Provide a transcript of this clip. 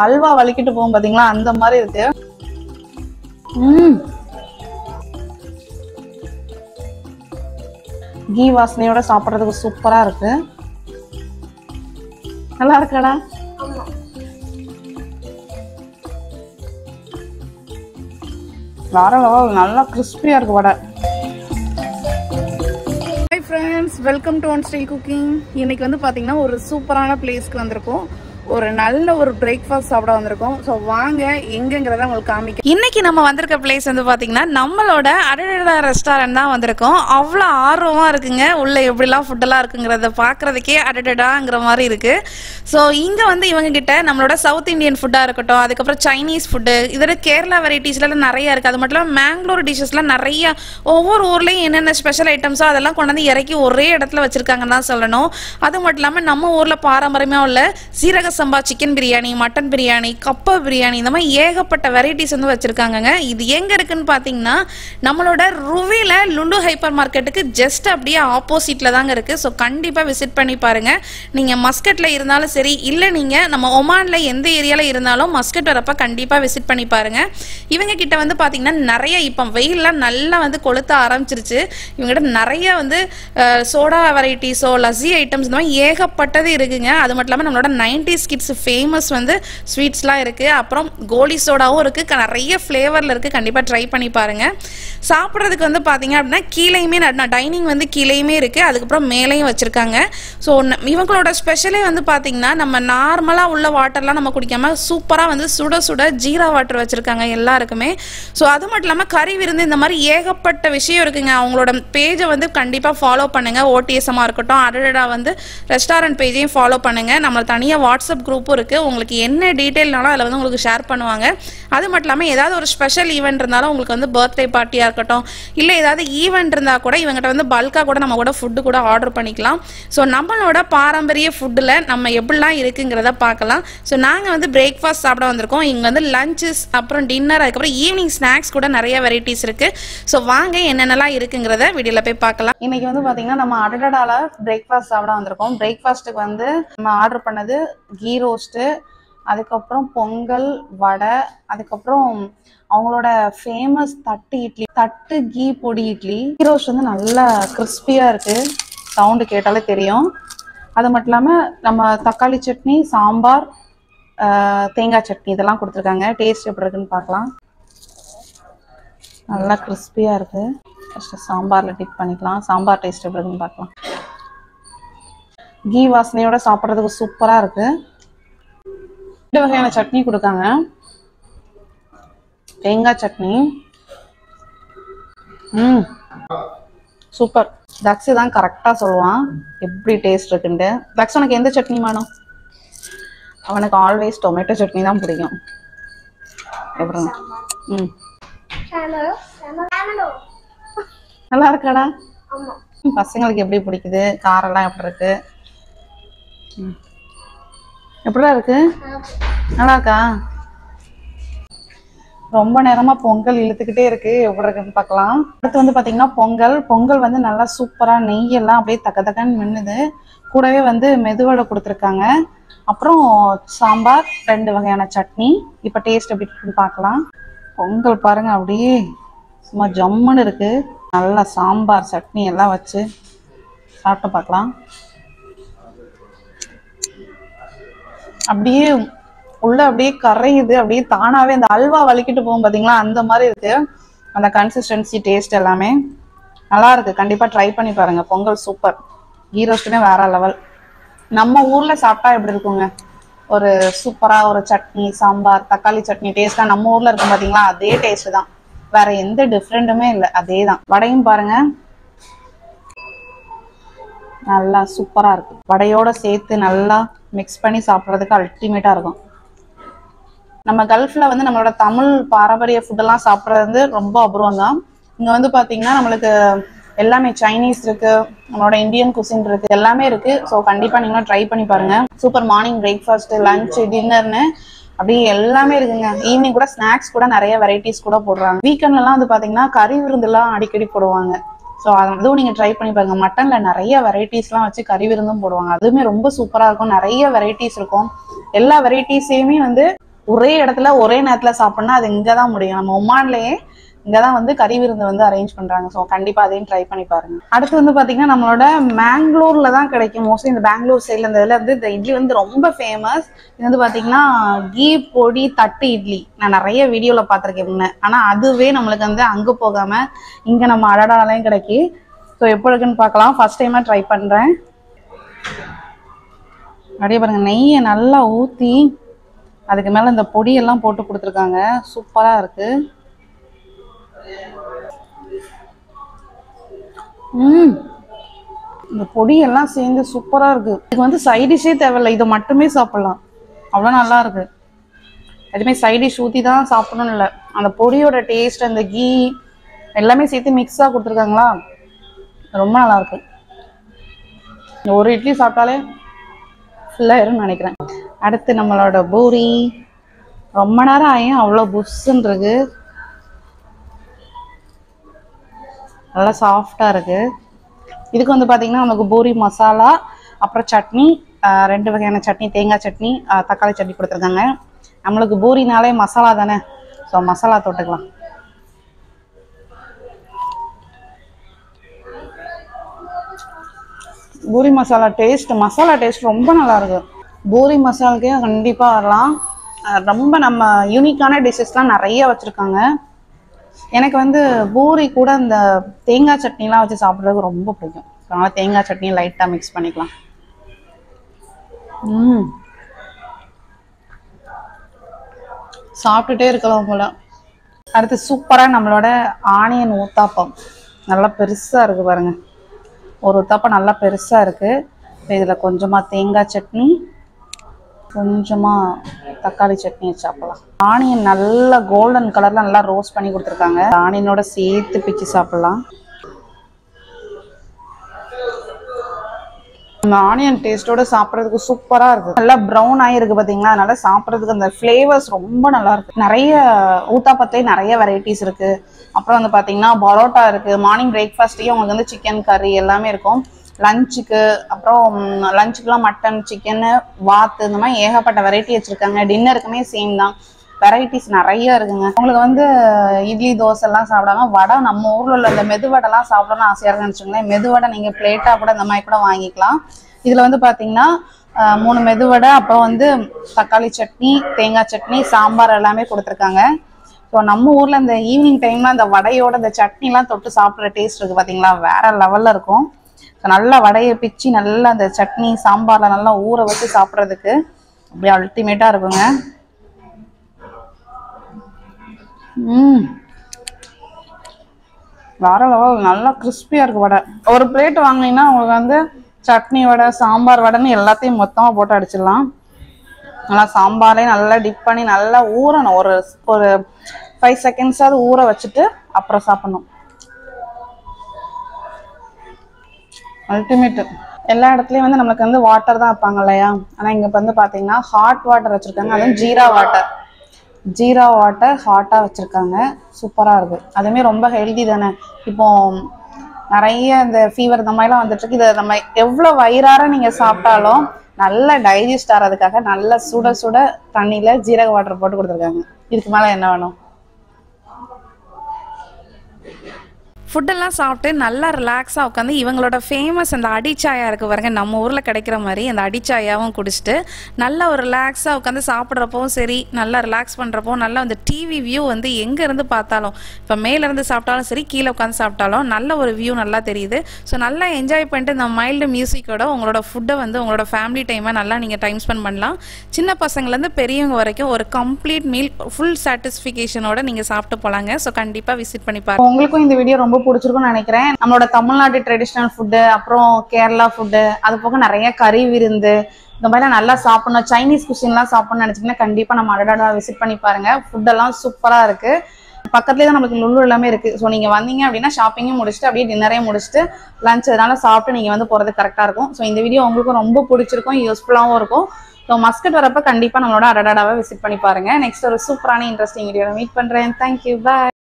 அல்வா வலிக்கிட்டு போகும் பாத்தீங்களா, அந்த மாதிரி இருக்கு. கீ வாசனையோட சாப்பிட்றதுக்கு சூப்பரா இருக்கு. நல்லா இருக்காடா? வேற லெவல், நல்லா கிறிஸ்பியா இருக்கு vada. Hi friends, welcome to one style cooking. இன்னைக்கு வந்து பாத்தீங்கன்னா ஒரு சூப்பரான பிளேஸ்க்கு வந்திருக்கோம். ஒரு நல்ல ஒரு பிரேக்ஃபாஸ்ட் சாப்பிட வந்திருக்கோம். ஸோ வாங்க எங்கங்கிறத உங்களுக்கு காமிக்க. இன்னைக்கு நம்ம வந்திருக்க பிளேஸ் வந்து பாத்தீங்கன்னா நம்மளோட அடடா ரெஸ்டாரண்ட் தான் வந்திருக்கோம். அவ்வளோ ஆர்வமா இருக்குங்க. உள்ள எப்படிலாம் ஃபுட்டெல்லாம் இருக்குங்கிறத பாக்குறதுக்கே அடடடாங்கிற மாதிரி இருக்கு. ஸோ இங்க வந்து இவங்க கிட்ட நம்மளோட சவுத் இந்தியன் ஃபுட்டா இருக்கட்டும், அதுக்கப்புறம் சைனீஸ் ஃபுட்டு, இதோட கேரளா வெரைட்டிஸ்லாம் நிறைய இருக்கு. அது மட்டும் இல்லாமல் மேங்களூர் டிஷ்ஷஸ்லாம் நிறைய, ஒவ்வொரு ஊர்லயும் என்னென்ன ஸ்பெஷல் ஐட்டம்ஸோ அதெல்லாம் கொண்டு வந்து இறக்கி ஒரே இடத்துல வச்சிருக்காங்கன்னு தான் சொல்லணும். அது மட்டும் இல்லாமல் நம்ம ஊர்ல பாரம்பரியமா உள்ள சீரக சம்பா சிக்கன் பிரியாணி, மட்டன் பிரியாணி, கப்பா பிரியாணி, இந்த மாதிரி ஏகப்பட்ட வெரைட்டிஸ் வந்து வச்சிருக்காங்க. இது எங்க இருக்குன்னு பாத்தீங்கன்னா நம்மளோட ருவில லுலு ஹைப்பர் மார்க்கெட்டுக்கு ஜஸ்ட் அப்படியே ஆப்போசிட்ல தாங்க இருக்கு. ஸோ கண்டிப்பா விசிட் பண்ணி பாருங்க. நீங்க மஸ்கட்ல இருந்தாலும் சரி, இல்ல நீங்க நம்ம ஒமான்ல எந்த ஏரியால இருந்தாலும் மஸ்கட் வரப்ப கண்டிப்பா விசிட் பண்ணி பாருங்க. இவங்க கிட்ட வந்து பாத்தீங்கன்னா நிறைய, இப்ப வெயில்லாம் நல்லா வந்து கொளுத்த ஆரம்பிச்சிருச்சு. இவங்க கிட்ட நிறைய வந்து சோடா வெரைட்டிஸோ லஸ்ஸி ஐட்டம்ஸ் இந்த மாதிரி ஏகப்பட்டது இருக்குங்க. அது மட்டும் இல்லாமல் நம்மளோட 90s கிட்ஸ் ஃபேமஸ் வந்து ஸ்வீட்ஸ்லாம் இருக்கு. அப்புறம் கோலி சோடாவும் இருக்கு. நிறைய ஃப்ளேவர்ல இருக்கு. கண்டிப்பா ட்ரை பண்ணி பாருங்க. சாப்பிட்றதுக்கு வந்து பாத்தீங்க அப்படின்னா கீழேயுமே டைனிங் வந்து கீழேயுமே இருக்கு, அதுக்கப்புறம் மேலேயும் வச்சிருக்காங்க. ஸோ இவங்களோட ஸ்பெஷலே வந்து பாத்தீங்கன்னா நம்ம நார்மலா உள்ள வாட்டர்லாம் நம்ம குடிக்காம சூப்பரா வந்து சுட சுட ஜீரா வாட்டர் வச்சிருக்காங்க எல்லாருக்குமே. ஸோ அது மட்டும் இல்லாமல் கறி விருந்து, இந்த மாதிரி ஏகப்பட்ட விஷயம் இருக்குங்க. அவங்களோட பேஜை வந்து கண்டிப்பா ஃபாலோ பண்ணுங்க. ஓடிஎஸ்எம்மா இருக்கட்டும், அடடா வந்து ரெஸ்டாரண்ட் பேஜையும் ஃபாலோ பண்ணுங்க. நம்ம தனியாக வாட்ஸ்அப் குரூப்பும் இருக்கு. உங்களுக்கு என்ன டீட்டெயில்னாலும் அதில் வந்து உங்களுக்கு ஷேர் பண்ணுவாங்க. அது மட்டும் இல்லாமல் ஏதாவது ஒரு ஸ்பெஷல் ஈவெண்ட் இருந்தாலும், உங்களுக்கு வந்து பர்த்டே பார்ட்டியாக இருக்கட்டும், இல்லை ஏதாவது ஈவெண்ட் இருந்தால் கூட இவங்ககிட்ட வந்து பல்காக கூட நம்ம கூட ஃபுட்டு கூட ஆர்டர் பண்ணிக்கலாம். ஸோ நம்மளோட பாரம்பரிய ஃபுட்டில் நம்ம எப்படிலாம் இருக்குங்கிறத பார்க்கலாம். ஸோ நாங்கள் வந்து பிரேக்ஃபாஸ்ட் சாப்பிட வந்திருக்கோம். இங்கே வந்து லஞ்சஸ், அப்புறம் டின்னர், அதுக்கப்புறம் ஈவினிங் ஸ்நாக்ஸ் கூட நிறைய வெரைட்டிஸ் இருக்கு. ஸோ வாங்க என்னென்னலாம் இருக்குங்கிறத வீடியோவில் போய் பார்க்கலாம். இன்னைக்கு வந்து பார்த்தீங்கன்னா நம்ம அடடால பிரேக்ஃபாஸ்ட் சாப்பிட வந்திருக்கோம். பிரேக்ஃபாஸ்ட்டுக்கு வந்து நம்ம ஆர்டர் பண்ணது கீ ரோஸ்ட்டு, அதுக்கப்புறம் பொங்கல், வடை, அதுக்கப்புறம் அவங்களோட ஃபேமஸ் தட்டு இட்லி, தட்டு கீ பொடி இட்லி. கீ ரோஸ்ட் வந்து நல்லா கிறிஸ்பியா இருக்கு, சவுண்டு கேட்டாலே தெரியும். அது மட்டும் இல்லாமல் நம்ம தக்காளி சட்னி, சாம்பார், தேங்காய் சட்னி இதெல்லாம் கொடுத்துருக்காங்க. டேஸ்ட் எப்படி இருக்குன்னு பார்க்கலாம். நல்லா கிறிஸ்பியா இருக்கு. ஃபர்ஸ்ட் சாம்பார்ல டிப் பண்ணிக்கலாம். சாம்பார் டேஸ்ட் எப்படி இருக்குன்னு பார்க்கலாம். கீ வாசனையோட சாப்பிட்றதுக்கு சூப்பரா இருக்கு. 2 வகையான சட்னி கொடுக்காங்க. தேங்காய் சட்னி, சூப்பர். தக்ஸ் தான் கரெக்டா சொல்லுவான் எப்படி டேஸ்ட் இருக்குன்ட்டு. தக்ஸ் உனக்கு எந்த சட்னி வேணும்? அவனுக்கு ஆல்வேஸ் டொமேட்டோ சட்னி தான் பிடிக்கும். எப்படி? நல்லா இருக்காடா? பசங்களுக்கு எப்படி பிடிக்குது? காரெல்லாம் எப்படி இருக்கு? எப்படிலாம் இருக்கு? நல்லா இருக்கா? ரொம்ப நேரமா பொங்கல் இழுத்துக்கிட்டே இருக்கு. எப்படி இருக்குன்னு பார்க்கலாம். அடுத்து வந்து பாத்தீங்கன்னா பொங்கல் வந்து நல்லா சூப்பரா நெய்யெல்லாம் அப்படியே தக்க தக்கன்னு மின்னுது. கூடவே வந்து மெதுவடை கொடுத்துருக்காங்க. அப்புறம் சாம்பார், 2 வகையான சட்னி. இப்ப டேஸ்ட் எப்படி இருக்குன்னு பார்க்கலாம். பொங்கல் பாருங்க, அப்படியே சும்மா ஜம்முன்னு இருக்கு. நல்லா சாம்பார் சட்னி எல்லாம் வச்சு சாப்பிட்டு பார்க்கலாம். அப்படியே உள்ள அப்படியே கரையுது, அப்படியே தானாவே அந்த அல்வா வலிக்கிட்டு போகும் பாத்தீங்களா, அந்த மாதிரி இருக்கு. அந்த கன்சிஸ்டன்சி, டேஸ்ட் எல்லாமே நல்லா இருக்கு. கண்டிப்பா ட்ரை பண்ணி பாருங்க. பொங்கல் சூப்பர். கீ ரோஸ்ட்டுமே வேற லெவல். நம்ம ஊர்ல சாப்பிட்டா எப்படி இருக்குங்க, ஒரு சூப்பரா ஒரு சட்னி, சாம்பார், தக்காளி சட்னி டேஸ்டா நம்ம ஊர்ல இருக்கும் பாத்தீங்களா, அதே டேஸ்ட் தான். வேற எந்த டிஃப்ரெண்ட்டுமே இல்லை, அதே தான். வடையும் பாருங்க, நல்லா சூப்பரா இருக்கு. வடையோட சேர்த்து நல்லா மிக்ஸ் பண்ணி சாப்பிட்றதுக்கு அல்டிமேட்டா இருக்கும். நம்ம கல்ஃப்ல வந்து நம்மளோட தமிழ் பாரம்பரிய ஃபுட்டெல்லாம் சாப்பிட்றது வந்து ரொம்ப அபூர்வம் தான். இங்க வந்து பாத்தீங்கன்னா நம்மளுக்கு எல்லாமே சைனீஸ் இருக்கு, நம்மளோட இந்தியன் குசின் இருக்கு, எல்லாமே இருக்கு. ஸோ கண்டிப்பா நீங்களும் ட்ரை பண்ணி பாருங்க. சூப்பர். மார்னிங் பிரேக்ஃபாஸ்ட், லஞ்ச், டின்னர்னு அப்படியே எல்லாமே இருக்குங்க. ஈவினிங் கூட ஸ்நாக்ஸ் கூட நிறைய வெரைட்டிஸ் கூட போடுறாங்க. வீக்கெண்ட்லாம் வந்து பாத்தீங்கன்னா கறி விருந்துலாம் அடிக்கடி போடுவாங்க. ஸோ அதுவும் நீங்க ட்ரை பண்ணி பாருங்க. மட்டன்ல நிறைய வெரைட்டிஸ்லாம் வச்சு கறி விருந்தும் போடுவாங்க. அதுவுமே ரொம்ப சூப்பரா இருக்கும். நிறைய வெரைட்டிஸ் இருக்கும். எல்லா வெரைட்டிஸையுமே வந்து ஒரே இடத்துல ஒரே நேரத்தில் சாப்பிட்னா அது இங்கே தான் முடியும். நம்ம ஒமான்லேயே இங்கே தான் வந்து கறி விருந்து வந்து அரேஞ்ச் பண்ணுறாங்க. ஸோ கண்டிப்பாக அதையும் ட்ரை பண்ணி பாருங்க. அடுத்து வந்து பார்த்தீங்கன்னா நம்மளோட மேங்களூரில் தான் கிடைக்கும். மோஸ்ட்லி இந்த பெங்களூர் சைடில் இந்த இதில் வந்து இந்த இட்லி வந்து ரொம்ப ஃபேமஸ். இது வந்து பார்த்தீங்கன்னா கீ பொடி தட்டு இட்லி. நான் நிறைய வீடியோவில் பார்த்துருக்கேன் முன்ன. ஆனால் அதுவே நம்மளுக்கு வந்து அங்கே போகாமல் இங்கே நம்ம அடடாலையும் கிடைக்கி. ஸோ எப்போ இருக்குன்னு பார்க்கலாம். ஃபர்ஸ்ட் டைமாக ட்ரை பண்ணுறேன். அப்படியே பாருங்கள், நெய்யை நல்லா ஊற்றி அதுக்கு மேலே இந்த பொடியெல்லாம் போட்டு கொடுத்துருக்காங்க. சூப்பராக இருக்குது. இந்த பொடியெல்லாம் சேர்ந்து சூப்பராக இருக்குது. இதுக்கு வந்து சைடிஷே தேவையில்லை, இதை மட்டுமே சாப்பிட்லாம். அவ்வளோ நல்லா இருக்குது. எதுவுமே சைடிஷ் ஊற்றி தான் சாப்பிடணும்னு இல்லை. அந்த பொடியோட டேஸ்ட், அந்த கீ எல்லாமே சேர்த்து மிக்ஸாக கொடுத்துருக்காங்களா, ரொம்ப நல்லாயிருக்கு. இந்த ஒரு இட்லி சாப்பிட்டாலே ஃபுல்லாயிரும்னு நினைக்கிறேன். அடுத்து நம்மளோட பூரி. ரொம்ப நேரம் ஆயும் அவ்வளோ புஷ்ஷுன்னு இருக்கு. நல்லா சாஃப்டாக இருக்குது. இதுக்கு வந்து பார்த்திங்கன்னா நமக்கு பூரி மசாலா, அப்புறம் சட்னி, 2 வகையான சட்னி, தேங்காய் சட்னி, தக்காளி சட்னி கொடுத்துருக்காங்க. நம்மளுக்கு பூரினாலே மசாலா தானே, ஸோ மசாலா தொட்டுக்கலாம். பூரி மசாலா டேஸ்ட் ரொம்ப நல்லா இருக்கு. பூரி மசாலாக்கே கண்டிப்பாக வரலாம். ரொம்ப நம்ம யூனிக்கான டிஷ்ஷஸ்லாம் நிறைய வச்சுருக்காங்க. எனக்கு வந்து பூரி கூட இந்த தேங்காய் சட்னிலாம் வச்சு சாப்பிட்றதுக்கு ரொம்ப பிடிக்கும். அதனால் தேங்காய் சட்னியை லைட்டாக மிக்ஸ் பண்ணிக்கலாம். சாப்பிட்டுட்டே இருக்கலாம் போல. அடுத்து சூப்பராக நம்மளோட ஆனியன் ஊத்தாப்பம். நல்லா பெருசாக இருக்குது பாருங்கள். ஒரு ஊத்தாப்பம் நல்லா பெருசாக இருக்குது. இதில் கொஞ்சமாக தேங்காய் சட்னி, கொஞ்சமாக தக்காளி சட்னி சாப்பிடலாம். ஆனியன் நல்லா கோல்டன் கலரில் நல்லா ரோஸ்ட் பண்ணி கொடுத்துருக்காங்க. ஆனியனோட சேர்த்து பிச்சு சாப்பிடலாம். அந்த ஆனியன் டேஸ்ட்டோட சாப்பிட்றதுக்கு சூப்பராக இருக்குது. நல்லா ப்ரௌன் ஆகிருக்கு பார்த்தீங்களா, அதனால சாப்பிட்றதுக்கு அந்த ஃப்ளேவர்ஸ் ரொம்ப நல்லா இருக்குது. நிறைய ஊத்தாப்பத்துலேயே நிறைய வெரைட்டிஸ் இருக்குது. அப்புறம் வந்து பார்த்தீங்கன்னா பரோட்டா இருக்குது. மார்னிங் பிரேக்ஃபாஸ்ட்லேயும் உங்களுக்கு வந்து சிக்கன் கறி எல்லாமே இருக்கும். லஞ்சுக்கு, அப்புறம் லஞ்சுக்குலாம் மட்டன், சிக்கனு, வாத்து, இந்த மாதிரி ஏகப்பட்ட வெரைட்டி வச்சுருக்காங்க. டின்னருக்குமே சேம் தான், வெரைட்டிஸ் நிறைய இருக்குங்க. உங்களுக்கு வந்து இட்லி தோசைலாம் சாப்பிடாம வடை, நம்ம ஊரில் உள்ள இந்த மெதுவடைலாம் சாப்பிடணும்னு ஆசையாக இருக்குன்னு வச்சுக்கோங்களேன். மெதுவடை நீங்கள் பிளேட்டாக கூட இந்த மாதிரி கூட வாங்கிக்கலாம். இதில் வந்து பார்த்தீங்கன்னா 3 மெதுவடை, அப்புறம் வந்து தக்காளி சட்னி, தேங்காய் சட்னி, சாம்பார் எல்லாமே கொடுத்துருக்காங்க. ஸோ நம்ம ஊரில் இந்த ஈவினிங் டைம்லாம் இந்த வடையோட இந்த சட்னிலாம் தொட்டு சாப்பிட்ற டேஸ்ட் இருக்குது பார்த்தீங்களா, வேறு லெவலில் இருக்கும். ஸோ நல்லா வடையை பிச்சு நல்லா அந்த சட்னி சாம்பாரில் நல்லா ஊற வச்சு சாப்பிட்றதுக்கு அப்படியே அல்டிமேட்டாக இருக்குங்க. வேற லெவல். நல்லா கிறிஸ்பியாக இருக்குது வடை. ஒரு பிளேட் வாங்கினீங்கன்னா உங்களுக்கு வந்து சட்னி வடை, சாம்பார் வடைன்னு எல்லாத்தையும் மொத்தமாக போட்டு அடிச்சிடலாம். நல்லா சாம்பாரே நல்லா டிப் பண்ணி நல்லா ஊறணும். ஒரு 5 செகண்ட்ஸாவது ஊற வச்சுட்டு அப்புறம் சாப்பிடணும். அல்டிமேட்டு. எல்லா இடத்துலையும் வந்து நம்மளுக்கு வந்து வாட்டர் தான் வைப்பாங்க இல்லையா, ஆனால் இங்கே வந்து பார்த்தீங்கன்னா ஹாட் வாட்டர் வச்சுருக்காங்க. அதுவும் ஜீரா வாட்டர் ஹாட்டாக வச்சுருக்காங்க. சூப்பராக இருக்குது. அதுவுமே ரொம்ப ஹெல்தி தானே. இப்போ நிறைய இந்த ஃபீவர் இந்த மாதிரிலாம் வந்துட்டுருக்கு. இதை நம்ம எவ்வளோ வயிறார நீங்கள் சாப்பிட்டாலும் நல்லா டைஜஸ்ட் ஆகிறதுக்காக நல்லா சுட சுட தண்ணியில் ஜீரக வாட்டர் போட்டு கொடுத்துருக்காங்க. இதுக்கு மேலே என்ன வேணும்? ஃபுட்டெல்லாம் சாப்பிட்டு நல்லா ரிலாக்ஸாக உட்காந்து இவங்களோட ஃபேமஸ் அந்த அடிச்சாயா இருக்குது பாருங்க, நம்ம ஊரில் கிடைக்கிற மாதிரி அந்த அடிச்சாயாவும் குடிச்சிட்டு நல்லா ஒரு ரிலாக்ஸாக உட்காந்து சாப்பிட்றப்பவும் சரி, நல்லா ரிலாக்ஸ் பண்ணுறப்போ நல்லா அந்த டிவி வியூ வந்து எங்கேருந்து பார்த்தாலும், இப்போ மேலேருந்து சாப்பிட்டாலும் சரி, கீழே உட்காந்து சாப்பிட்டாலும் நல்ல ஒரு வியூ நல்லா தெரியுது. ஸோ நல்லா என்ஜாய் பண்ணிட்டு இந்த மைல்டு மியூசிக்கோட உங்களோட ஃபுட்டை வந்து உங்களோட ஃபேமிலி டைமை நல்லா நீங்கள் டைம் ஸ்பெண்ட் பண்ணலாம். சின்ன பசங்கள்லேருந்து பெரியவங்க வரைக்கும் ஒரு கம்ப்ளீட் மீல் ஃபுல் சாட்டிஸ்ஃபிகேஷனோட நீங்கள் சாப்பிட்டு போகலாங்க. ஸோ கண்டிப்பாக விசிட் பண்ணி பாருங்க. உங்களுக்கும் இந்த வீடியோ ரொம்ப பிடிச்சிருக்கும்னு நினைக்கிறேன். நம்மளோட தமிழ்நாட்டு ட்ரெடிஷ்னல் ஃபுட்டு, அப்புறம் கேரளா ஃபுட்டு, அது போக நிறைய கறி விருந்து இந்த மாதிரிலாம் நல்லா சாப்பிடணும், சைனீஸ் குஷின்லாம் சாப்பிடணும்னு நினைச்சிங்கன்னா கண்டிப்பாக நம்ம அடடாடா விசிட் பண்ணி பாருங்க. ஃபுட்டெல்லாம் சூப்பராக இருக்கு. பக்கத்துலேயே தான் நம்மளுக்கு லுலு எல்லாமே இருக்கு. ஸோ நீங்கள் வந்தீங்க அப்படின்னா ஷாப்பிங்கும் முடிச்சுட்டு அப்படியே டின்னரையும் முடிச்சுட்டு லஞ்ச் அதனால சாப்பிட்டு நீங்கள் வந்து போகிறது கரெக்டாக இருக்கும். ஸோ இந்த வீடியோ உங்களுக்கும் ரொம்ப பிடிச்சிருக்கும், யூஸ்ஃபுல்லாகவும் இருக்கும். ஸோ மஸ்கட் வரப்போ கண்டிப்பாக நம்மளோட அடடாடாவை விசிட் பண்ணி பாருங்க. நெக்ஸ்ட் ஒரு சூப்பரான இன்ட்ரெஸ்டிங் வீடியோவில் மீட் பண்ணுறேன். தேங்க்யூ, பாய்.